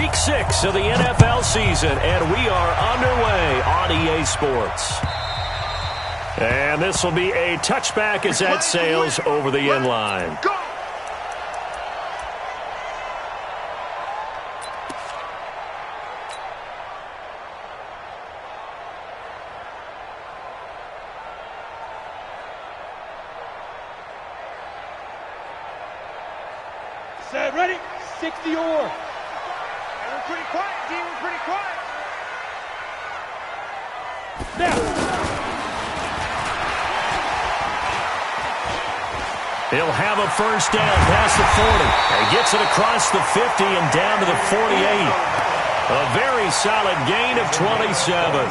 Week 6 of the NFL season, and we are underway on EA Sports. And this will be a touchback as that sails over the end line. Set, ready, 60 or. We're pretty quiet, D. We're pretty quiet. Now. He'll have a first down past the 40. He gets it across the 50 and down to the 48. A very solid gain of 27.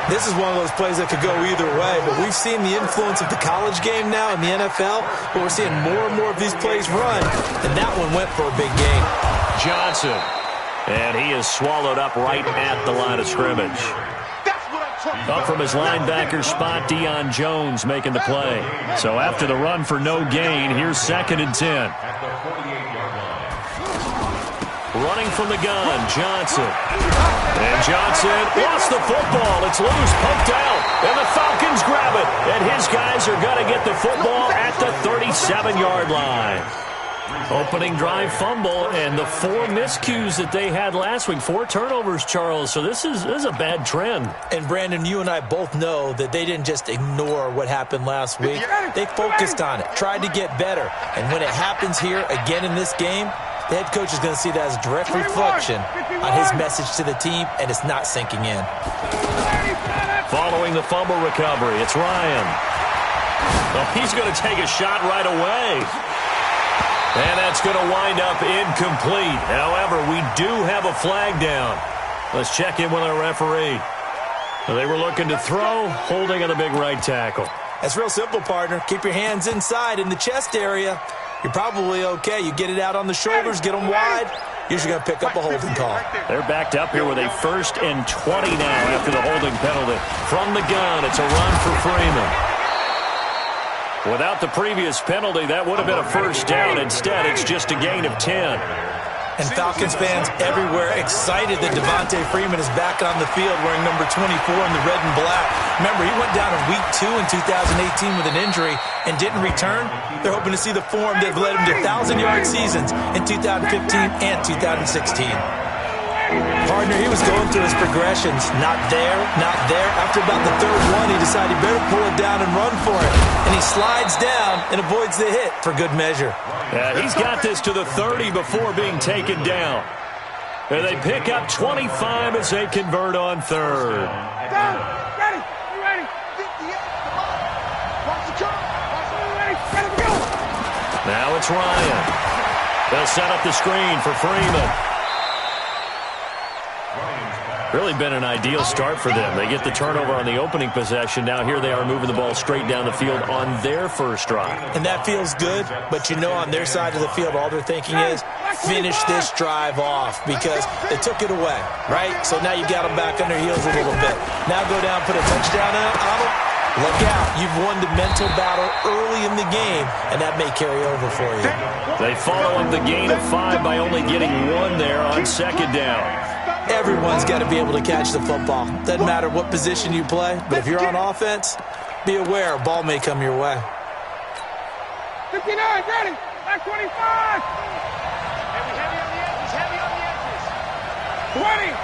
This is one of those plays that could go either way, but we've seen the influence of the college game now in the NFL, but we're seeing more and more of these plays run, and that one went for a big gain. Johnson, and he is swallowed up right at the line of scrimmage. Up from his linebacker spot, Deion Jones making the play. So after the run for no gain, here's 2nd and 10. Running from the gun, Johnson. And Johnson lost the football. It's loose, poked out, and the Falcons grab it. And his guys are going to get the football at the 37-yard line. Opening drive fumble, and the 4 miscues that they had last week. 4 turnovers, Charles. So this is a bad trend. And, Brandon, you and I both know that they didn't just ignore what happened last week. They focused on it, tried to get better. And when it happens here again in this game, the head coach is going to see that as a direct reflection on his message to the team, and it's not sinking in. Following the fumble recovery, it's Ryan. Well, he's going to take a shot right away. And that's going to wind up incomplete. However, we do have a flag down. Let's check in with our referee. They were looking to throw, holding on the big right tackle. That's real simple, partner. Keep your hands inside in the chest area. You're probably okay. You get it out on the shoulders, get them wide. Usually going to pick up a holding call. They're backed up here with a 1st and 20 now after the holding penalty. From the gun, it's a run for Freeman. Without the previous penalty, that would have been a first down. Instead, it's just a gain of 10. And Falcons fans everywhere excited that Devontae Freeman is back on the field wearing number 24 in the red and black. Remember, he went down in Week 2 in 2018 with an injury and didn't return. They're hoping to see the form that led him to 1,000-yard seasons in 2015 and 2016. Partner, he was going through his progressions. Not there, not there. After about the 3rd one, he decided he better pull it down and run for it. And he slides down and avoids the hit for good measure. Yeah, he's got this to the 30 before being taken down. And they pick up 25 as they convert on 3rd. Down. Ready. You ready? 58. Come on. Watch the curve. Watch the ready. Ready to go. Now it's Ryan. They'll set up the screen for Freeman. Really been an ideal start for them. They get the turnover on the opening possession. Now here they are moving the ball straight down the field on their first drive. And that feels good, but you know on their side of the field all they're thinking is finish this drive off because they took it away, right? So now you got them back on their heels a little bit. Now go down, put a touchdown on them. Look out. You've won the mental battle early in the game, and that may carry over for you. They follow up the gain of 5 by only getting 1 there on 2nd down. Everyone's got to be able to catch the football. Doesn't matter what position you play, but if you're on offense, be aware a ball may come your way. 59, ready. Back 25. Heavy on the edges. 20.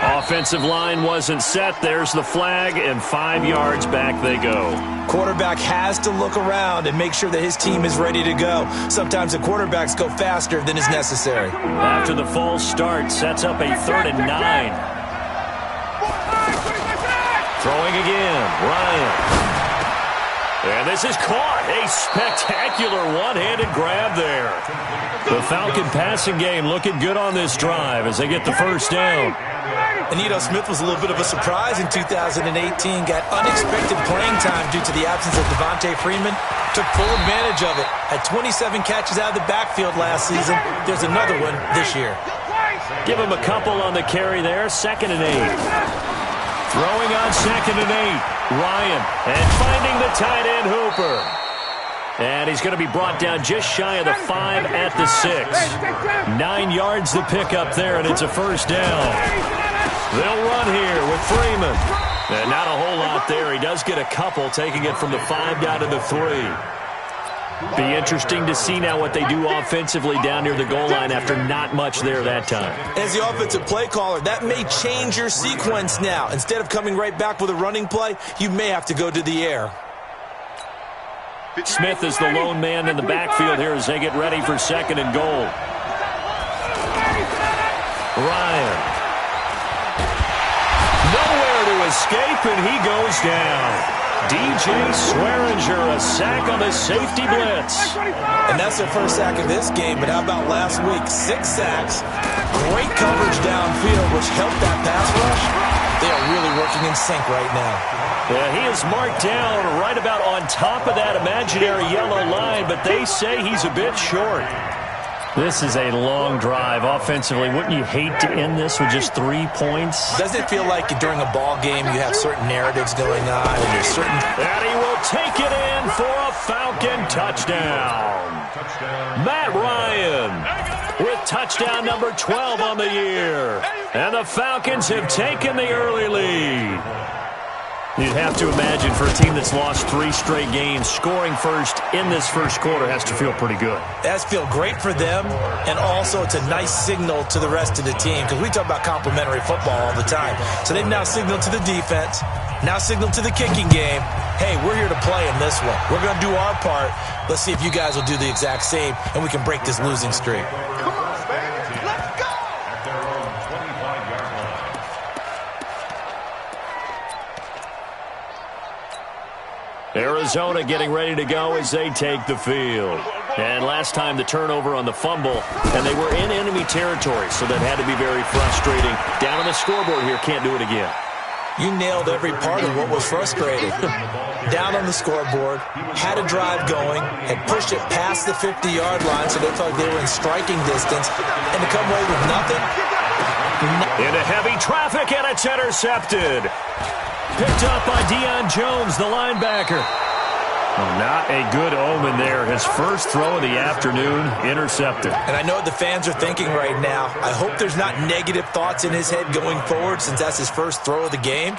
Offensive line wasn't set. There's the flag, and 5 yards back they go. Quarterback has to look around and make sure that his team is ready to go. Sometimes the quarterbacks go faster than is necessary. After the false start, sets up a 3rd and 9. Throwing again, Ryan. And this is caught. A spectacular one-handed grab there. The Falcon passing game looking good on this drive as they get the first down. Anito Smith was a little bit of a surprise in 2018. Got unexpected playing time due to the absence of Devontae Freeman. Took full advantage of it. Had 27 catches out of the backfield last season. There's another one this year. Give him a couple on the carry there. 2nd and 8. Throwing on 2nd and 8. Ryan, and finding the tight end Hooper. And he's going to be brought down just shy of the 5 at the 6. 9 yards to pick up there, and it's a first down. They'll run here with Freeman. And not a whole lot there. He does get a couple, taking it from the 5 down to the 3. Be interesting to see now what they do offensively down near the goal line after not much there that time. As the offensive play caller, that may change your sequence now. Instead of coming right back with a running play, you may have to go to the air. Smith is the lone man in the backfield here as they get ready for 2nd and goal. Ryan. Nowhere to escape, and he goes down. DJ Swearinger, a sack on the safety blitz. And that's their first sack of this game, but how about last week? 6 sacks, great coverage downfield, which helped that pass rush. They are really working in sync right now. Yeah, he is marked down right about on top of that imaginary yellow line, but they say he's a bit short. This is a long drive offensively. Wouldn't you hate to end this with just 3 points? Doesn't it feel like during a ball game you have certain narratives going on and there's certain... And he will take it in for a Falcon touchdown. Matt Ryan with touchdown number 12 on the year. And the Falcons have taken the early lead. You'd have to imagine for a team that's lost 3 straight games, scoring first in this first quarter has to feel pretty good. It has to feel great for them, and also it's a nice signal to the rest of the team, because we talk about complimentary football all the time. So they've now signaled to the defense, now signaled to the kicking game, hey, we're here to play in this one. We're going to do our part. Let's see if you guys will do the exact same, and we can break this losing streak. Arizona getting ready to go as they take the field. And last time the turnover on the fumble, and they were in enemy territory, so that had to be very frustrating. Down on the scoreboard here, can't do it again. You nailed every part of what was frustrating. Down on the scoreboard, had a drive going, had pushed it past the 50-yard line, so they felt like they were in striking distance, and to come away with nothing. Into heavy traffic, and it's intercepted. Picked up by Deion Jones, the linebacker. Well, not a good omen there. His first throw of the afternoon, intercepted. And I know what the fans are thinking right now. I hope there's not negative thoughts in his head going forward since that's his first throw of the game.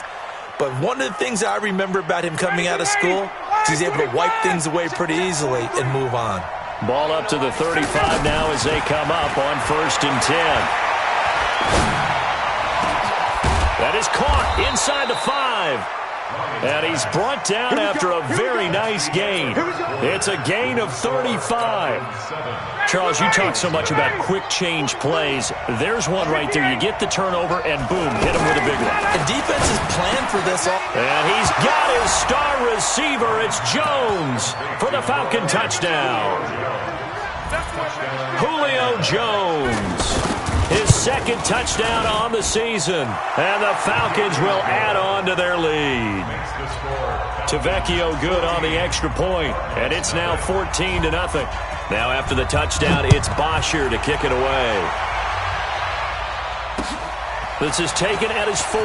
But one of the things I remember about him coming out of school is he's able to wipe things away pretty easily and move on. Ball up to the 35 now as they come up on 1st and 10. That is caught inside the 5. And he's brought down after a very nice gain. It's a gain of 35. Charles, you talk so much about quick change plays. There's one right there. You get the turnover, and boom, hit him with a big one. The defense is planned for this. And he's got his star receiver. It's Jones for the Falcon touchdown. Julio Jones. His 2nd touchdown on the season. And the Falcons will add on to their lead. Tavecchio good on the extra point. And it's now 14-0. Now after the touchdown, it's Bosher to kick it away. This is taken at his 4.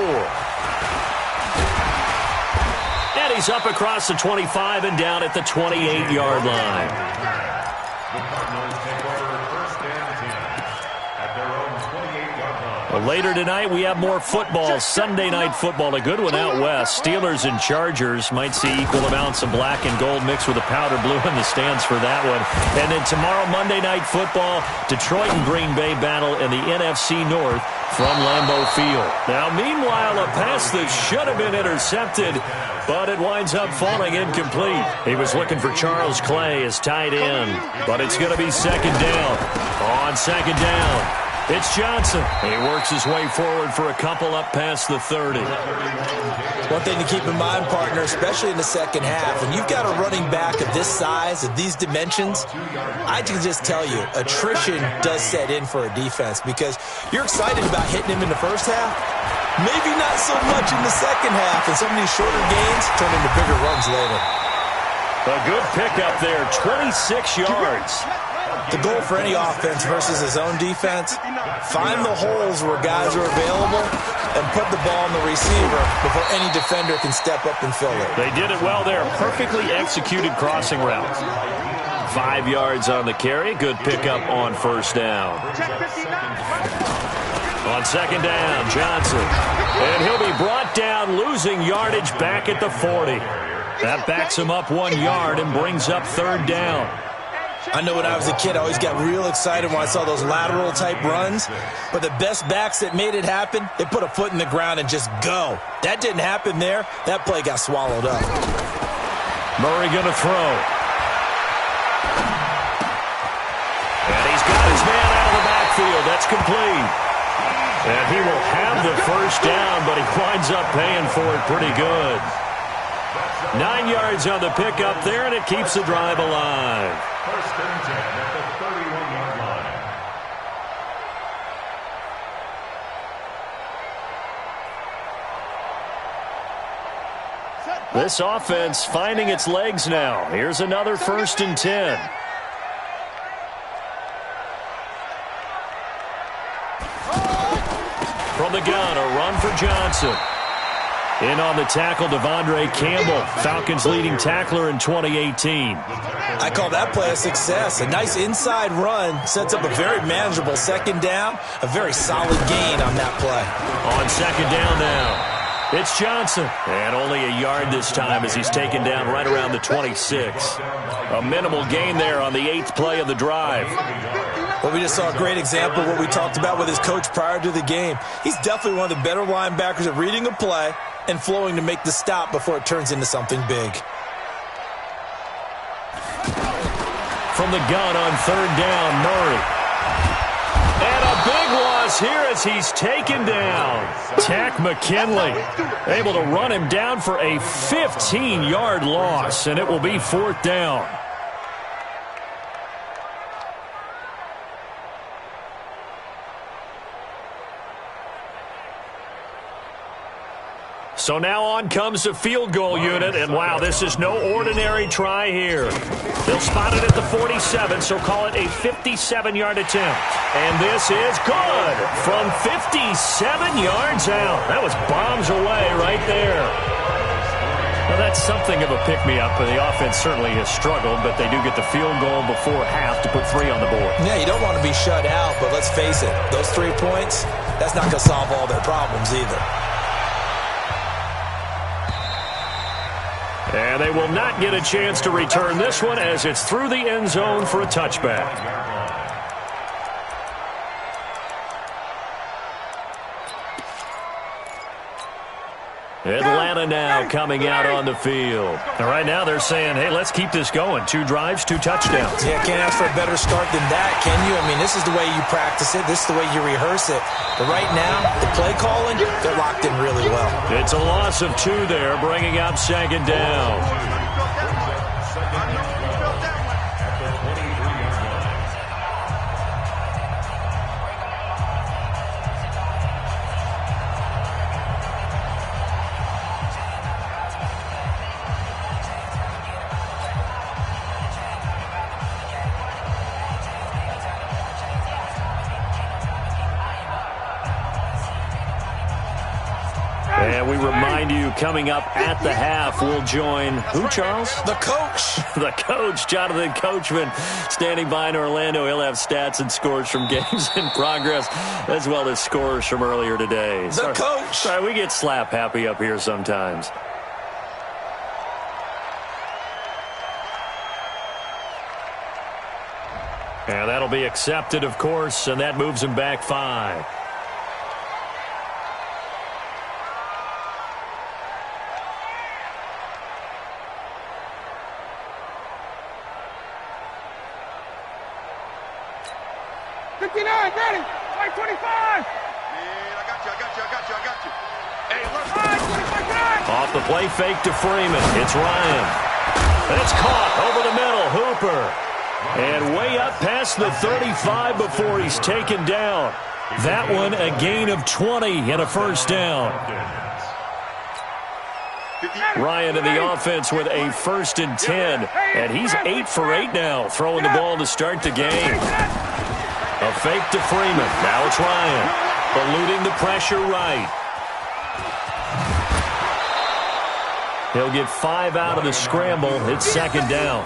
And he's up across the 25 and down at the 28-yard line. Well, later tonight, we have more football, Sunday night football, a good one out west. Steelers and Chargers might see equal amounts of black and gold mixed with a powder blue in the stands for that one. And then tomorrow, Monday night football, Detroit and Green Bay battle in the NFC North from Lambeau Field. Now, meanwhile, a pass that should have been intercepted, but it winds up falling incomplete. He was looking for Charles Clay as tight end, but it's going to be 2nd down. On 2nd down. It's Johnson. He works his way forward for a couple up past the 30. One thing to keep in mind, partner, especially in the second half, when you've got a running back of this size, of these dimensions, I can just tell you, attrition does set in for a defense because you're excited about hitting him in the first half. Maybe not so much in the second half, and some of these shorter gains turn into bigger runs later. A good pickup there, 26 yards. The goal for any offense versus his own defense, find the holes where guys are available and put the ball on the receiver before any defender can step up and fill it. They did it well there. Perfectly executed crossing routes. 5 yards on the carry. Good pickup on first down. On second down, Johnson. And he'll be brought down, losing yardage back at the 40. That backs him up 1 yard and brings up third down. I know when I was a kid, I always got real excited when I saw those lateral-type runs. But the best backs that made it happen, they put a foot in the ground and just go. That didn't happen there. That play got swallowed up. Murray going to throw. And he's got his man out of the backfield. That's complete. And he will have the first down, but he winds up paying for it pretty good. 9 yards on the pickup there, and it keeps the drive alive. First and 10 at the 31-yard line. This offense finding its legs now. Here's another first and 10. From the gun, a run for Johnson. In on the tackle, Devondre Campbell, Falcons' leading tackler in 2018. I call that play a success. A nice inside run sets up a very manageable second down. A very solid gain on that play. On second down now, it's Johnson. And only a yard this time as he's taken down right around the 26. A minimal gain there on the 8th play of the drive. Well, we just saw a great example of what we talked about with his coach prior to the game. He's definitely one of the better linebackers at reading a play and flowing to make the stop before it turns into something big. From the gun on third down, Murray. And a big loss here as he's taken down. Tack McKinley able to run him down for a 15-yard loss, and it will be fourth down. So now on comes the field goal unit, and wow, this is no ordinary try here. They'll spot it at the 47, so call it a 57-yard attempt. And this is good from 57 yards out. That was bombs away right there. Well, that's something of a pick-me-up, and the offense certainly has struggled, but they do get the field goal before half to put 3 on the board. Yeah, you don't want to be shut out, but let's face it, those 3 points, that's not going to solve all their problems either. And they will not get a chance to return this one as it's through the end zone for a touchback. Atlanta now coming out on the field. And right now they're saying, hey, let's keep this going. 2 drives, 2 touchdowns. Yeah, can't ask for a better start than that, can you? I mean, this is the way you practice it. This is the way you rehearse it. But right now, the play calling, they're locked in really well. It's a loss of 2 there, bringing up second down. And we remind you, coming up at the half, we'll join who, Charles? The coach. The coach, Jonathan Coachman, standing by in Orlando. He'll have stats and scores from games in progress, as well as scores from earlier today. The coach. Sorry, we get slap happy up here sometimes. And that'll be accepted, of course, and that moves him back 5. Ready? Right 25! I got you. Hey, look. Off the play fake to Freeman. It's Ryan. It's caught over the middle. Hooper. And way up past the 35 before he's taken down. That one a gain of 20 and a first down. Ryan in the offense with a first and 10. And he's 8 for 8 now, throwing the ball to start the game. A fake to Freeman. Now it's Ryan. Eluding the pressure right. He'll get 5 out of the scramble. It's second down.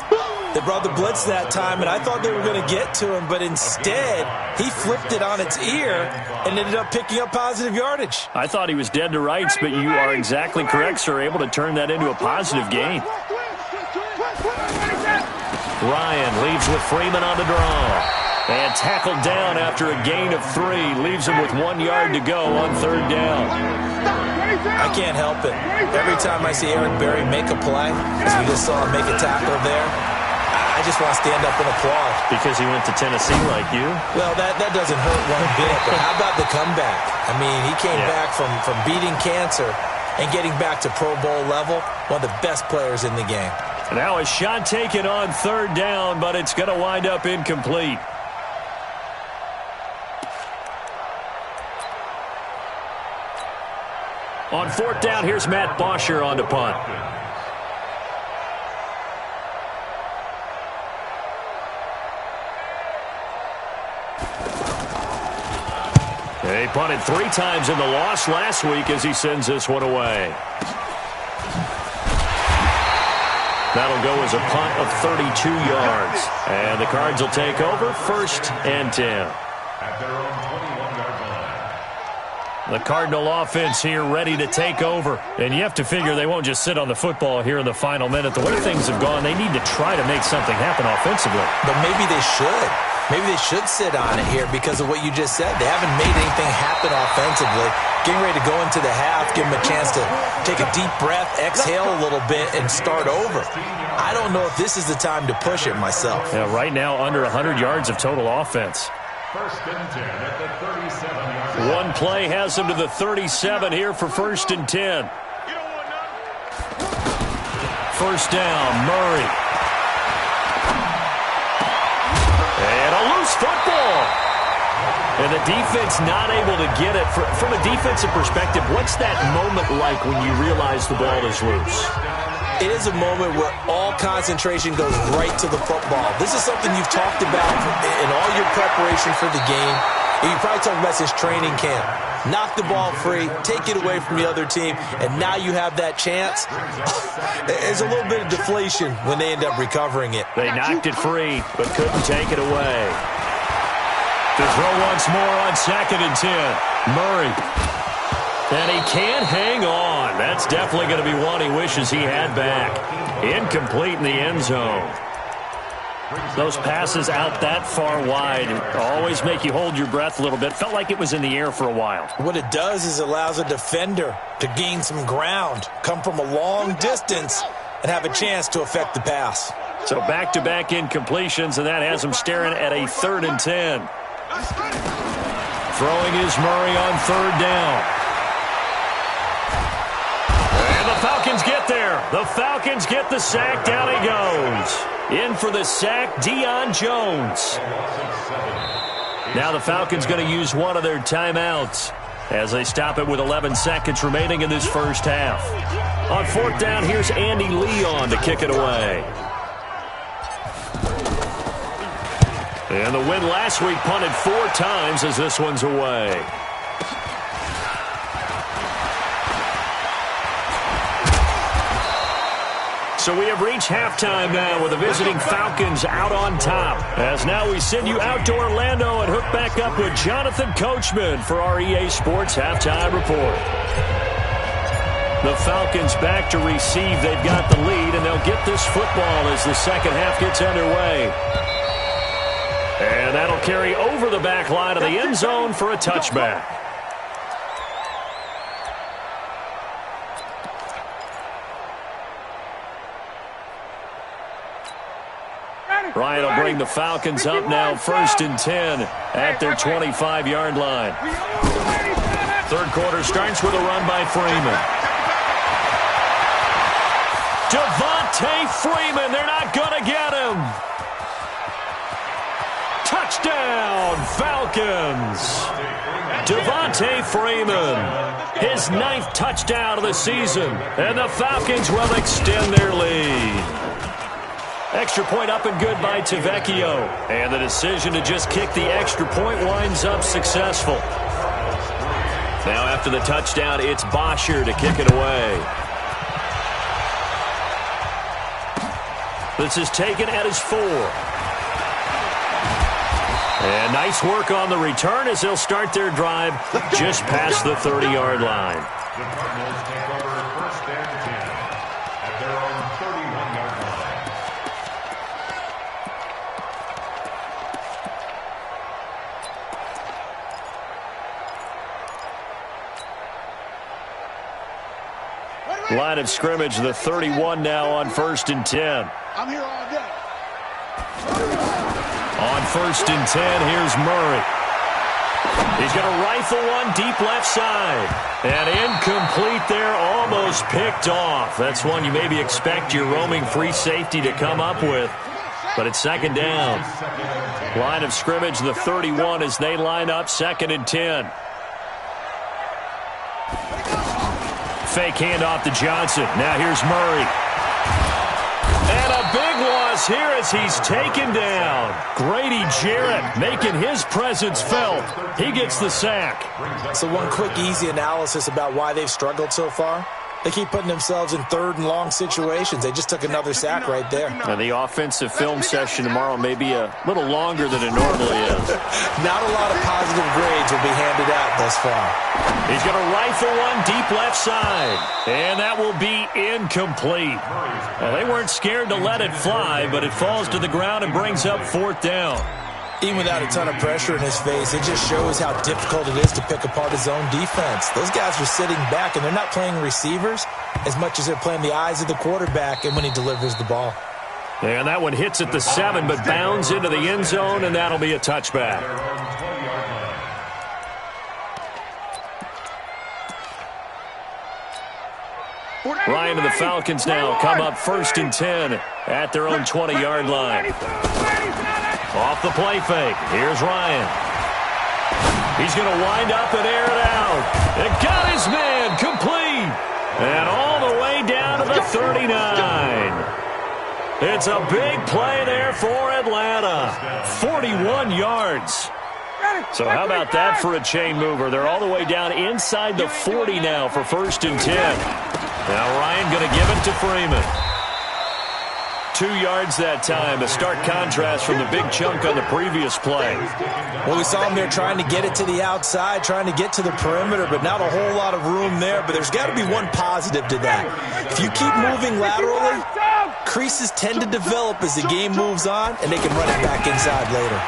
They brought the blitz that time, and I thought they were going to get to him, but instead, he flipped it on its ear and ended up picking up positive yardage. I thought he was dead to rights, but you are exactly correct, sir. Able to turn that into a positive gain. Ryan leaves with Freeman on the draw. And tackled down after a gain of 3. Leaves him with 1 yard to go on 3rd down. I can't help it. Every time I see Eric Berry make a play, as we just saw him make a tackle there, I just want to stand up and applaud. Because he went to Tennessee like you? Well, that doesn't hurt one bit. But how about the comeback? I mean, he came back from beating cancer and getting back to Pro Bowl level. One of the best players in the game. Now a shot taken on 3rd down, but it's going to wind up incomplete. On 4th down, here's Matt Bosher on the punt. He punted 3 times in the loss last week as he sends this one away. That'll go as a punt of 32 yards. And the Cards will take over 1st and 10. At their own 21-yard line. The Cardinal offense here ready to take over. And you have to figure they won't just sit on the football here in the final minute. The way things have gone, they need to try to make something happen offensively. But maybe they should. Maybe they should sit on it here because of what you just said. They haven't made anything happen offensively. Getting ready to go into the half, give them a chance to take a deep breath, exhale a little bit, and start over. I don't know if this is the time to push it myself. Yeah, right now under 100 yards of total offense. 1st and 10 at the 37-yard line. One play has them to the 37 here for 1st and 10. 1st down, Murray. And a loose football. And the defense not able to get it. From a defensive perspective, what's that moment like when you realize the ball is loose? It is a moment where all concentration goes right to the football. This is something you've talked about in all your preparation for the game. And you probably talked about since training camp. Knock the ball free, take it away from the other team, and now you have that chance. There's a little bit of deflation when they end up recovering it. They knocked it free, but couldn't take it away. To throw once more on 2nd and 10. Murray. And he can't hang on. That's definitely going to be one he wishes he had back. Incomplete in the end zone. Those passes out that far wide always make you hold your breath a little bit. Felt like it was in the air for a while. What it does is it allows a defender to gain some ground, come from a long distance, and have a chance to affect the pass. So back-to-back incompletions, and that has him staring at a 3rd and 10. Throwing is Murray on 3rd down. And the Falcons get there. The Falcons get the sack. Down he goes. In for the sack, Deion Jones. Now the Falcons going to use one of their timeouts as they stop it with 11 seconds remaining in this first half. On 4th down, here's Andy Leon to kick it away. And the win last week punted 4 times as this one's away. So we have reached halftime now with the visiting Falcons out on top. As now we send you out to Orlando and hook back up with Jonathan Coachman for our EA Sports Halftime Report. The Falcons back to receive. They've got the lead, and they'll get this football as the second half gets underway. And that'll carry over the back line of the end zone for a touchback. Ryan will bring the Falcons up now 1st and 10 at their 25-yard line. 3rd quarter starts with a run by Freeman. Devontae Freeman, they're not going to get him. Touchdown, Falcons. Devontae Freeman, his 9th touchdown of the season, and the Falcons will extend their lead. Extra point up and good by Tavecchio. And the decision to just kick the extra point winds up successful. Now after the touchdown, it's Bosher to kick it away. This is taken at his 4. And nice work on the return as they'll start their drive just past the 30-yard line. The Cardinals take over first and 10 at their own 31-yard line. Line of scrimmage, the 31 now on first and 10. I'm here all day. On first and 10, here's Murray. He's going to rifle one deep left side. And incomplete there, almost picked off. That's one you maybe expect your roaming free safety to come up with. But it's second down. Line of scrimmage, the 31 as they line up second and 10. Fake handoff to Johnson. Now here's Murray. And a big loss here as he's taken down. Grady Jarrett making his presence felt. He gets the sack. So one quick, easy analysis about why they've struggled so far. They keep putting themselves in third and long situations. They just took another sack right there. Now the offensive film session tomorrow may be a little longer than it normally is. Not a lot of positive grades will be handed out thus far. He's going to rifle one deep left side. And that will be incomplete. Well, they weren't scared to let it fly, but it falls to the ground and brings up fourth down. Even without a ton of pressure in his face, it just shows how difficult it is to pick apart his own defense. Those guys are sitting back, and they're not playing receivers as much as they're playing the eyes of the quarterback and when he delivers the ball. And that one hits at the 7, but bounds into the end zone, and that'll be a touchback. Ryan and the Falcons now come up first and 10 at their own 20-yard line. Off the play fake. Here's Ryan. He's going to wind up and air it out. It got his man complete. And all the way down to the 39. It's a big play there for Atlanta. 41 yards. So how about that for a chain mover? They're all the way down inside the 40 now for first and 10. Now Ryan going to give it to Freeman. 2 yards that time, a stark contrast from the big chunk on the previous play. Well, we saw him there trying to get it to the outside, trying to get to the perimeter, but not a whole lot of room there. But there's got to be one positive to that. If you keep moving laterally, creases tend to develop as the game moves on, and they can run it back inside later.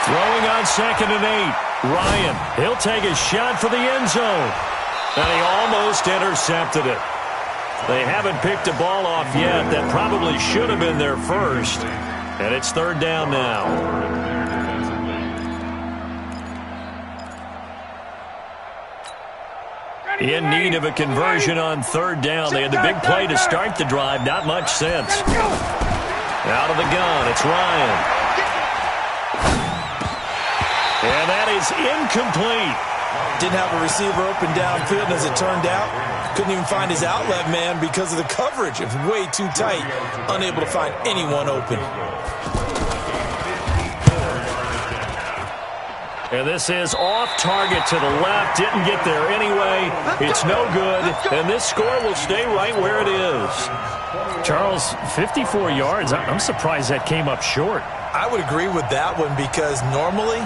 Throwing on second and 8. Ryan, he'll take a shot for the end zone. And he almost intercepted it. They haven't picked a ball off yet. That probably should have been their first. And it's third down now. In need of a conversion on third down. They had the big play to start the drive. Not much sense. Out of the gun, it's Ryan. And that is incomplete. Didn't have a receiver open downfield, as it turned out. Couldn't even find his outlet man because of the coverage. It was way too tight. Unable to find anyone open. And this is off target to the left. Didn't get there anyway. It's no good. And this score will stay right where it is. Charles, 54 yards. I'm surprised that came up short. I would agree with that one because normally,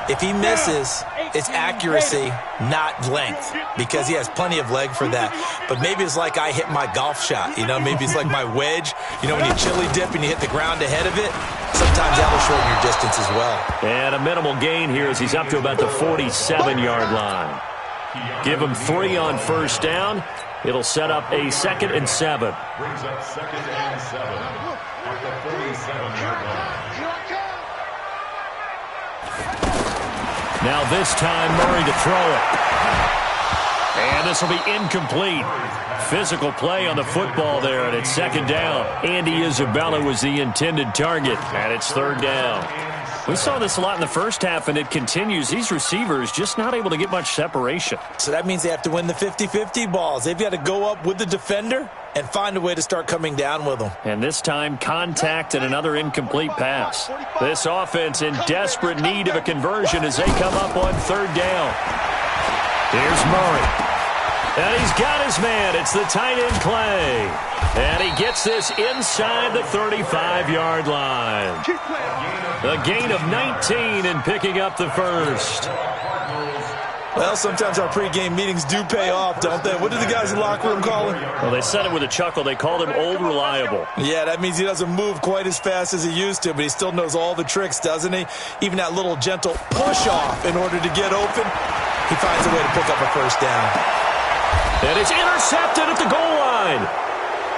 if he misses, it's accuracy, not length, because he has plenty of leg for that. But maybe it's like I hit my golf shot, you know, maybe it's like my wedge. You know, when you chili dip and you hit the ground ahead of it, sometimes that'll shorten your distance as well. And a minimal gain here as he's up to about the 47-yard line. Give him 3 on first down. It'll set up a second and 7. Brings up second and 7 at the 47-yard line. Now this time, Murray to throw it. And this will be incomplete. Physical play on the football there, and it's second down. Andy Isabella was the intended target, and it's third down. We saw this a lot in the first half, and it continues. These receivers just not able to get much separation. So that means they have to win the 50-50 balls. They've got to go up with the defender and find a way to start coming down with them. And this time, contact and another incomplete pass. This offense in desperate need of a conversion as they come up on third down. Here's Murray. And he's got his man. It's the tight end Clay. And he gets this inside the 35-yard line. A gain of 19 and picking up the first. Well, sometimes our pregame meetings do pay off, don't they? What did the guys in the locker room call him? Well, they said it with a chuckle. They called him Old Reliable. Yeah, that means he doesn't move quite as fast as he used to, but he still knows all the tricks, doesn't he? Even that little gentle push-off in order to get open. He finds a way to pick up a first down. And it's intercepted at the goal line.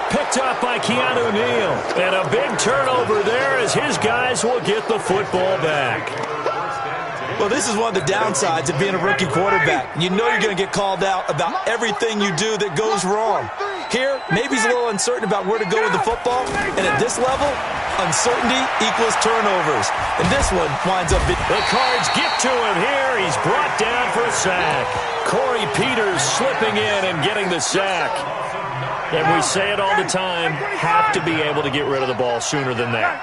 Picked up by Keanu Neal. And a big turnover there as his guys will get the football back. Well, this is one of the downsides of being a rookie quarterback. You know you're going to get called out about everything you do that goes wrong. Here, maybe he's a little uncertain about where to go with the football. And at this level, uncertainty equals turnovers. And this one winds up being... The Cards get to him here. He's brought down for a sack. Corey Peters slipping in and getting the sack. And we say it all the time, have to be able to get rid of the ball sooner than that.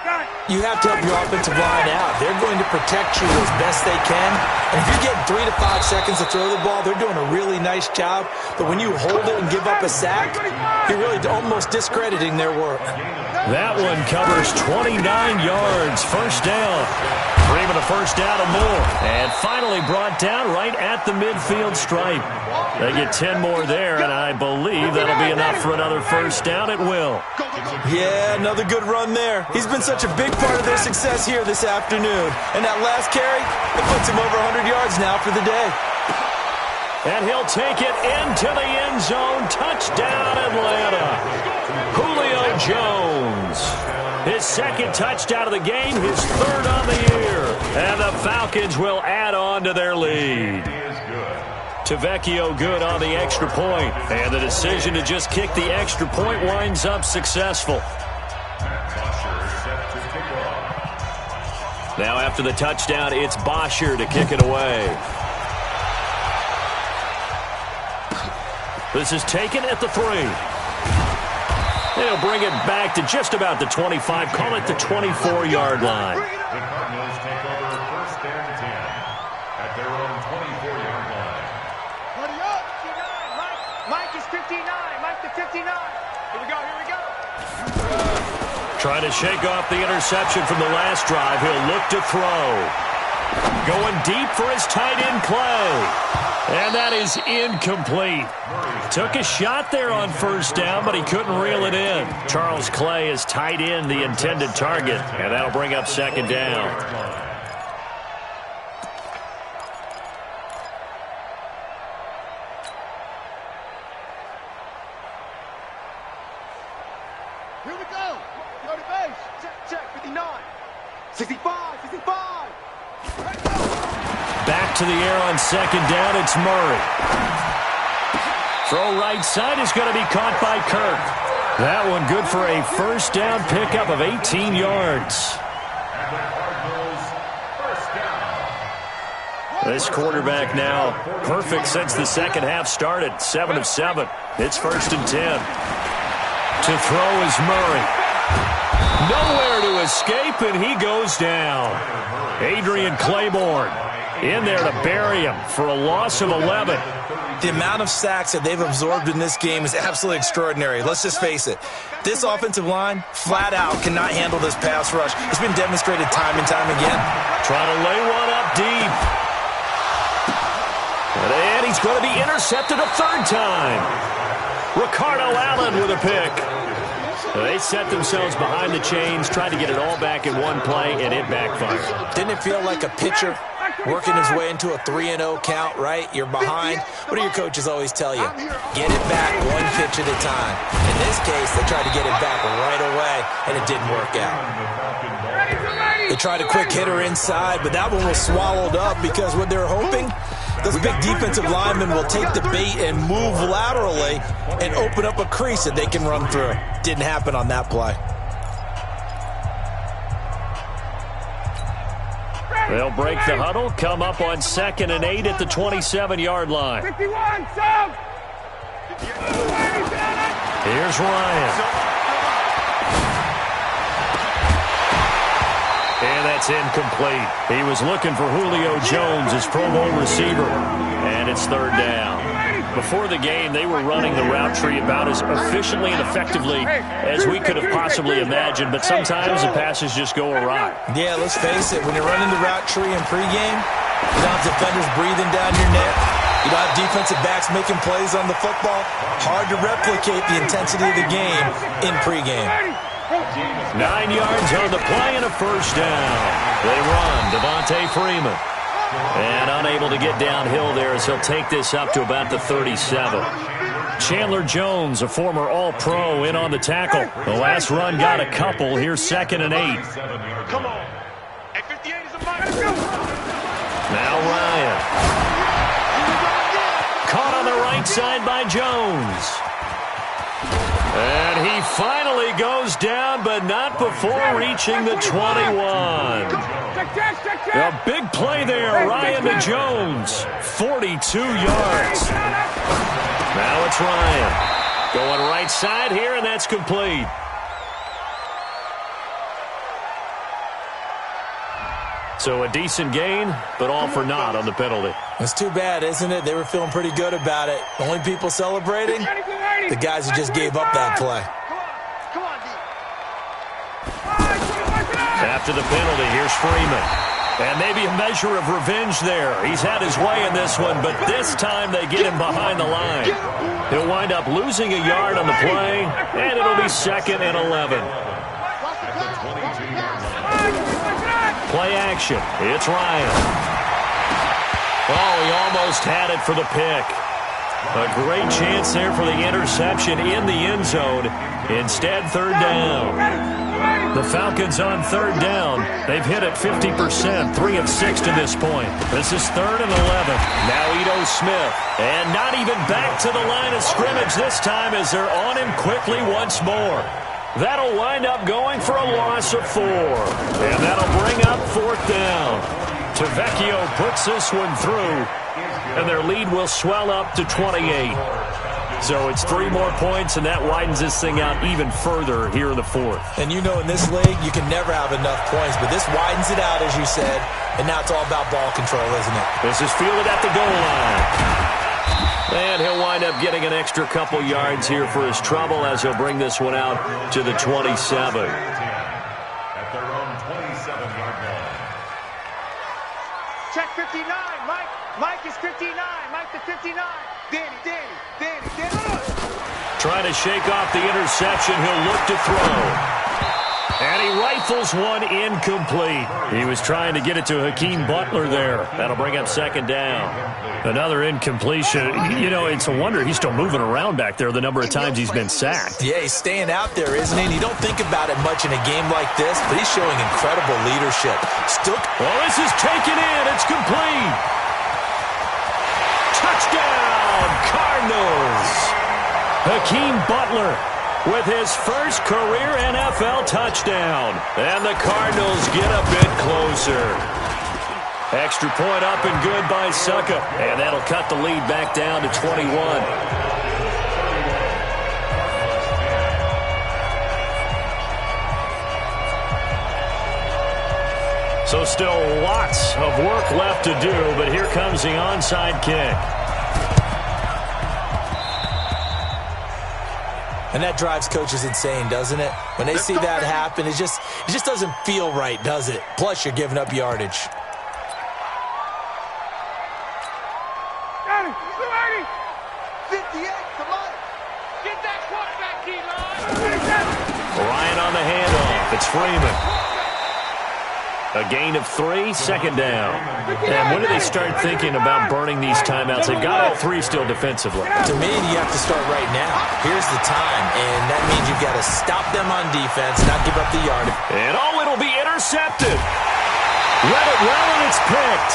You have to help your offensive line out. They're going to protect you as best they can. And if you're getting 3 to 5 seconds to throw the ball, they're doing a really nice job. But when you hold it and give up a sack, you're really almost discrediting their work. That one covers 29 yards. First down. Freeman a first down and more. And finally brought down right at the midfield stripe. They get 10 more there, and I believe that'll be enough for another first down. It will. Yeah, another good run there. He's been such a big part of their success here this afternoon. And that last carry, it puts him over 100 yards now for the day. And he'll take it into the end zone. Touchdown, Atlanta. Julio Jones. His second touchdown of the game, his third on the year. And the Falcons will add on to their lead. Tavecchio good on the extra point. And the decision to just kick the extra point winds up successful. Now after the touchdown, it's Bosher to kick it away. This is taken at the 3. They'll bring it back to just about the 25. Call it the 24-yard line. The Cardinals take over first and 10 at their own 24-yard line. Buddy up. 59. Mike is 59. Mike to 59. Here we go. Here we go. Trying to shake off the interception from the last drive. He'll look to throw. Going deep for his tight end, Clay. And that is incomplete. Took a shot there on first down, but he couldn't reel it in. Charles Clay is tight end, the intended target, and that'll bring up second down. Here we go. Go to base. Check. 59. 65. 65. Back to the air on second down, it's Murray. Throw right side is going to be caught by Kirk. That one good for a first down pickup of 18 yards. This quarterback now perfect since the second half started. 7 of 7. It's first and 10. To throw is Murray. Nowhere to escape, and he goes down. Adrian Claiborne in there to bury him for a loss of 11. The amount of sacks that they've absorbed in this game is absolutely extraordinary. Let's just face it. This offensive line, flat out, cannot handle this pass rush. It's been demonstrated time and time again. Trying to lay one up deep. And he's going to be intercepted a third time. Ricardo Allen with a pick. They set themselves behind the chains, tried to get it all back in one play, and it backfired. Didn't it feel like a pitcher working his way into a 3-0 count, right? You're behind. What do your coaches always tell you? Get it back one pitch at a time. In this case, they tried to get it back right away, and it didn't work out. They tried a quick hitter inside, but that one was swallowed up because what they're hoping, those big defensive linemen will take the bait and move laterally and open up a crease that they can run through. Didn't happen on that play. They'll break the huddle, come up on 2nd and 8 at the 27-yard line. 51, sub. Here's Ryan. And that's incomplete. He was looking for Julio Jones, his Pro Bowl receiver. And it's third down. Before the game, they were running the route tree about as efficiently and effectively as we could have possibly imagined, but sometimes the passes just go awry. Yeah, let's face it, when you're running the route tree in pregame, you don't have defenders breathing down your neck. You don't have defensive backs making plays on the football. Hard to replicate the intensity of the game in pregame. 9 yards on the play and a first down. They run Devontae Freeman. And unable to get downhill there as he'll take this up to about the 37. Chandler Jones, a former All-Pro, in on the tackle. The last run got a couple. Here's 2nd and 8. Come on. At 58 is a minus. Now Ryan. Caught on the right side by Jones. And he finally goes down, but not before reaching the 21. A big play there, Ryan to Jones. 42 yards. Now it's Ryan. Going right side here, and that's complete. So a decent gain, but all for naught on the penalty. It's too bad, isn't it? They were feeling pretty good about it. Only people celebrating, the guys who just gave up that play. Come on, D. After the penalty, here's Freeman. And maybe a measure of revenge there. He's had his way in this one, but this time they get him behind the line. He'll wind up losing a yard on the play, and it'll be 2nd and 11. Play action. It's Ryan. Oh, he almost had it for the pick. A great chance there for the interception in the end zone. Instead, 3rd down. The Falcons on 3rd down. They've hit it 50%, 3 of 6 to this point. This is 3rd and 11. Now Ito Smith. And not even back to the line of scrimmage this time as they're on him quickly once more. That'll wind up going for a loss of 4. And that'll bring up 4th down. Tavecchio puts this one through, and their lead will swell up to 28. So it's 3 more points, and that widens this thing out even further here in the 4th. And you know in this league, you can never have enough points, but this widens it out, as you said, and now it's all about ball control, isn't it? This is fielded at the goal line. And he'll wind up getting an extra couple yards here for his trouble as he'll bring this one out to the 27. At their own 27-yard line. Check 59. Mike is 59. Mike to 59. Danny. Trying to shake off the interception. He'll look to throw. And he rifles one incomplete. He was trying to get it to Hakeem Butler there. That'll bring up 2nd down. Another incompletion. You know, it's a wonder he's still moving around back there the number of times he's been sacked. Yeah, he's staying out there, isn't he? And you don't think about it much in a game like this, but he's showing incredible leadership. Well, this is taken in. It's complete. Touchdown, Cardinals. Hakeem Butler with his first career NFL touchdown. And the Cardinals get a bit closer. Extra point up and good by Succa. And that'll cut the lead back down to 21. So still lots of work left to do, but here comes the onside kick. And that drives coaches insane, doesn't it? When they see that happen, it just doesn't feel right, does it? Plus, you're giving up yardage. Got it. 58. Come on. Get that quarterback, D-line. Ryan on the handoff. It's Freeman. A gain of 3, 2nd down. And when do they start thinking about burning these timeouts? They've got all 3 still defensively. To me, you have to start right now. Here's the time, and that means you've got to stop them on defense, not give up the yardage. And it'll be intercepted. Read it well, and it's picked.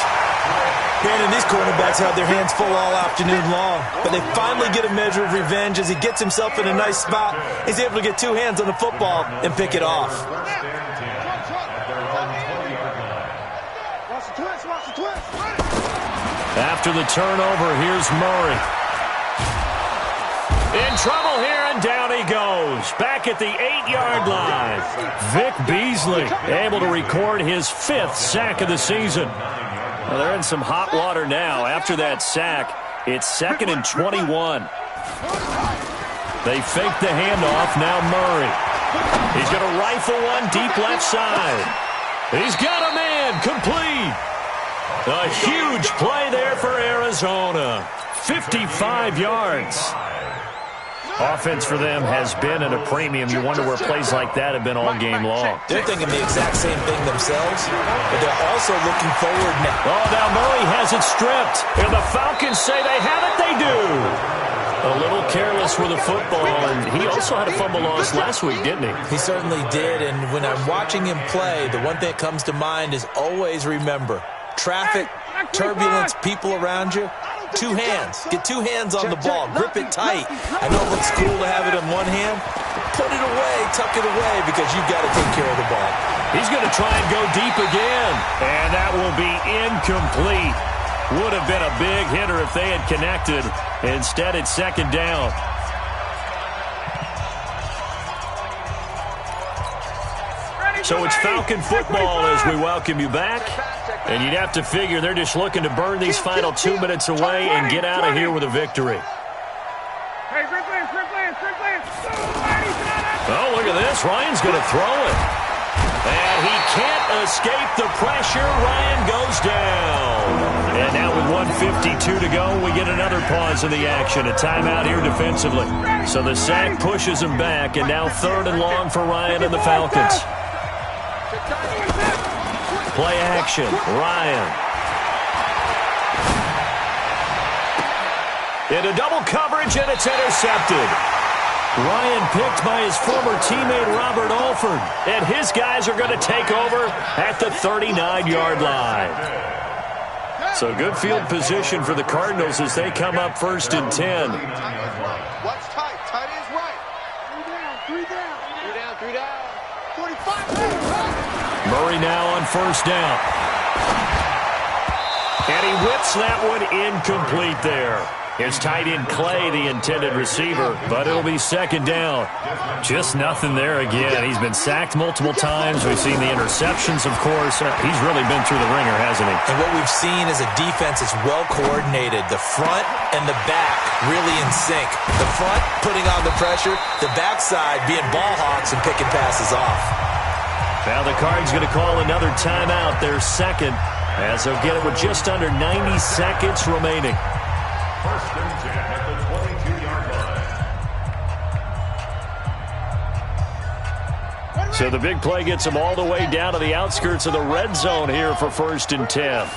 Brandon, these quarterbacks have their hands full all afternoon long, but they finally get a measure of revenge as he gets himself in a nice spot. He's able to get 2 hands on the football and pick it off. After the turnover, here's Murray. In trouble here, and down he goes. Back at the 8-yard line. Vic Beasley able to record his 5th sack of the season. Well, they're in some hot water now. After that sack, It's 2nd and 21. They fake the handoff. Now Murray. He's going to rifle one deep left side. He's got a man. Complete. A huge play there for Arizona. 55 yards. Offense for them has been at a premium. You wonder where plays like that have been all game long. They're thinking the exact same thing themselves, but they're also looking forward now. Oh, now Murray has it stripped. And the Falcons say they have it. They do. A little careless with the football, and he also had a fumble loss last week, didn't he? He certainly did, and when I'm watching him play, the one thing that comes to mind is always remember, traffic, turbulence, people around you, 2 hands. Get 2 hands on the ball. Grip it tight. I know it looks cool to have it in one hand. Put it away, tuck it away, because you've got to take care of the ball. He's going to try and go deep again, and that will be incomplete. Would have been a big hitter if they had connected. Instead, it's 2nd down. So it's Falcon football as we welcome you back. And you'd have to figure they're just looking to burn these final 2 minutes away and get out of here with a victory. Oh, look at this. Ryan's going to throw it. And he can't escape the pressure. Ryan goes down. And now with 1:52 to go, we get another pause in the action. A timeout here defensively. So the sack pushes him back, and now 3rd and long for Ryan and the Falcons. Play action. Ryan. Into double coverage, and it's intercepted. Ryan picked by his former teammate Robert Alford, and his guys are going to take over at the 39-yard line. So good field position for the Cardinals as they come up 1st and 10. Watch tight. Tight is right. 3 down. 3 down. 45. Murray now on 1st down. And he whips that one incomplete there. It's tight end Clay, the intended receiver, but it'll be 2nd down. Just nothing there again. He's been sacked multiple times. We've seen the interceptions, of course. He's really been through the ringer, hasn't he? And what we've seen is a defense that's well coordinated. The front and the back really in sync. The front putting on the pressure, the backside being ball hawks and picking passes off. Now the Cards going to call another timeout, their 2nd, as they'll get it with just under 90 seconds remaining. 1st and 10 at the 22-yard line. So the big play gets him all the way down to the outskirts of the red zone here for 1st and 10.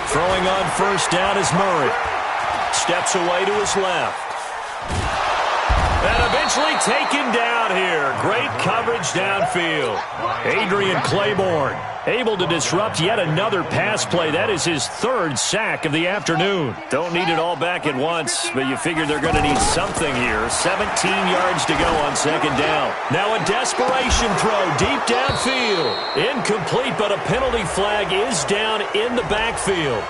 Throwing on 1st down is Murray. Steps away to his left. And eventually taken down here. Great coverage downfield. Adrian Claiborne able to disrupt yet another pass play. That is his 3rd sack of the afternoon. Don't need it all back at once, but you figure they're going to need something here. 17 yards to go on 2nd down. Now a desperation throw deep downfield. Incomplete, but a penalty flag is down in the backfield.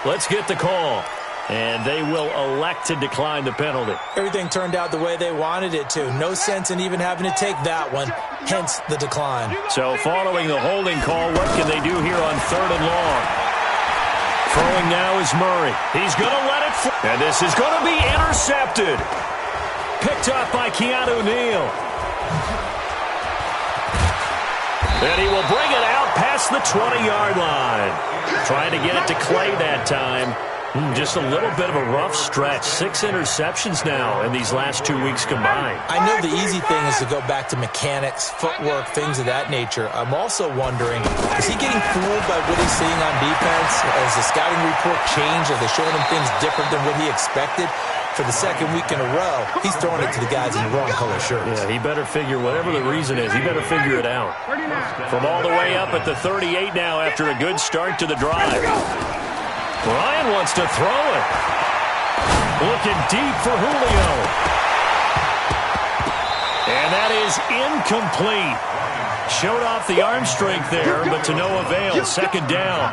Let's get the call. And they will elect to decline the penalty. Everything turned out the way they wanted it to. No sense in even having to take that one, hence the decline. So following the holding call, what can they do here on 3rd and long? Throwing now is Murray. He's going to let it fly. And this is going to be intercepted. Picked up by Keanu Neal. And he will bring it out past the 20-yard line. Trying to get it to Clay that time. Just a little bit of a rough stretch. 6 interceptions now in these last 2 weeks combined. I know the easy thing is to go back to mechanics, footwork, things of that nature. I'm also wondering, is he getting fooled by what he's seeing on defense? Has the scouting report changed? Are they showing him things different than what he expected? For the 2nd week in a row, he's throwing it to the guys in the wrong color shirts. Yeah, he better figure, whatever the reason is, he better figure it out. From all the way up at the 38 now after a good start to the drive. Ryan wants to throw it. Looking deep for Julio. And that is incomplete. Showed off the arm strength there, but to no avail. 2nd down.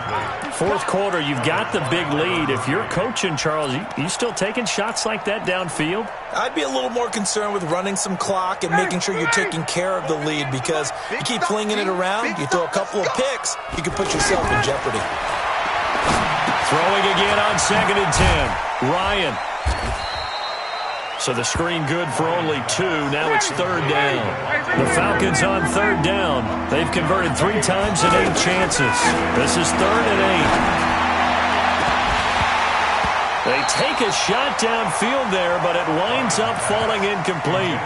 4th quarter, you've got the big lead. If you're coaching, Charles, you still taking shots like that downfield? I'd be a little more concerned with running some clock and making sure you're taking care of the lead, because you keep flinging it around, you throw a couple of picks, you can put yourself in jeopardy. Throwing again on 2nd and 10. Ryan. So the screen good for only 2. Now it's 3rd down. The Falcons on 3rd down. They've converted 3 times in 8 chances. This is 3rd and 8. They take a shot downfield there, but it winds up falling incomplete.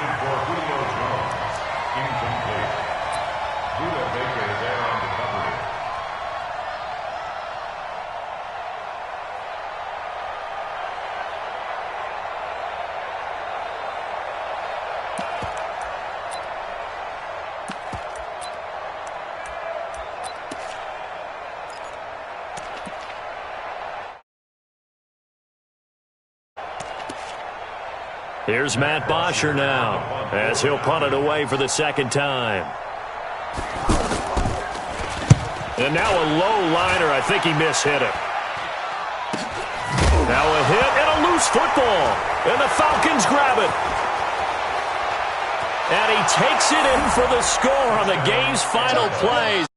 Here's Matt Bosher now, as he'll punt it away for the 2nd time. And now a low liner. I think he mishit it. Now a hit and a loose football. And the Falcons grab it. And he takes it in for the score on the game's final plays.